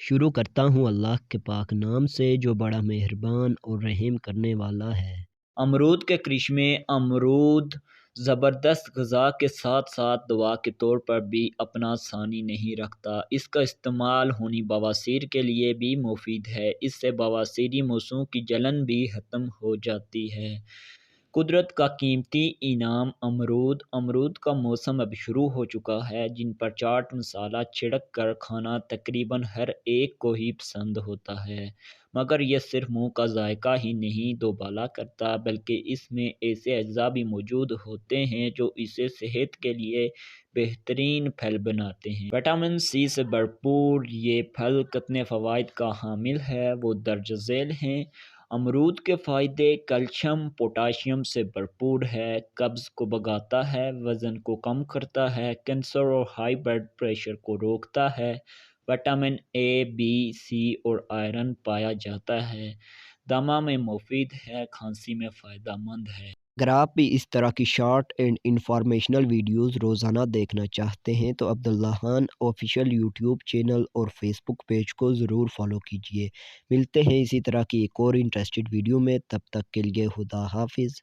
شروع کرتا ہوں اللہ کے پاک نام سے جو بڑا مہربان اور رحم کرنے والا ہے۔ امرود کے کرشمے۔ امرود زبردست غذا کے ساتھ ساتھ دوا کے طور پر بھی اپنا ثانی نہیں رکھتا۔ اس کا استعمال خونی بواسیر کے لیے بھی مفید ہے۔ اس سے بواسیری موضوع کی جلن بھی ختم ہو جاتی ہے۔ قدرت کا قیمتی انعام امرود۔ امرود کا موسم اب شروع ہو چکا ہے، جن پر چاٹ مسالہ چھڑک کر کھانا تقریباً ہر ایک کو ہی پسند ہوتا ہے، مگر یہ صرف منہ کا ذائقہ ہی نہیں دوبالا کرتا، بلکہ اس میں ایسے اجزاء بھی موجود ہوتے ہیں جو اسے صحت کے لیے بہترین پھل بناتے ہیں۔ وٹامن سی سے بھرپور یہ پھل کتنے فوائد کا حامل ہے، وہ درج ذیل ہیں۔ امرود کے فائدے: کیلشیم پوٹاشیم سے بھرپور ہے، قبض کو بھگاتا ہے، وزن کو کم کرتا ہے، کینسر اور ہائی بلڈ پریشر کو روکتا ہے، وٹامن اے، بی، سی اور آئرن پایا جاتا ہے، دمہ میں مفید ہے، کھانسی میں فائدہ مند ہے۔ اگر آپ بھی اس طرح کی شارٹ اینڈ انفارمیشنل ویڈیوز روزانہ دیکھنا چاہتے ہیں تو Abdullah Khan official YouTube channel اور فیس بک پیج کو ضرور فالو کیجیے۔ ملتے ہیں اسی طرح کی ایک اور انٹرسٹڈ ویڈیو میں، تب تک کے لیے خدا حافظ۔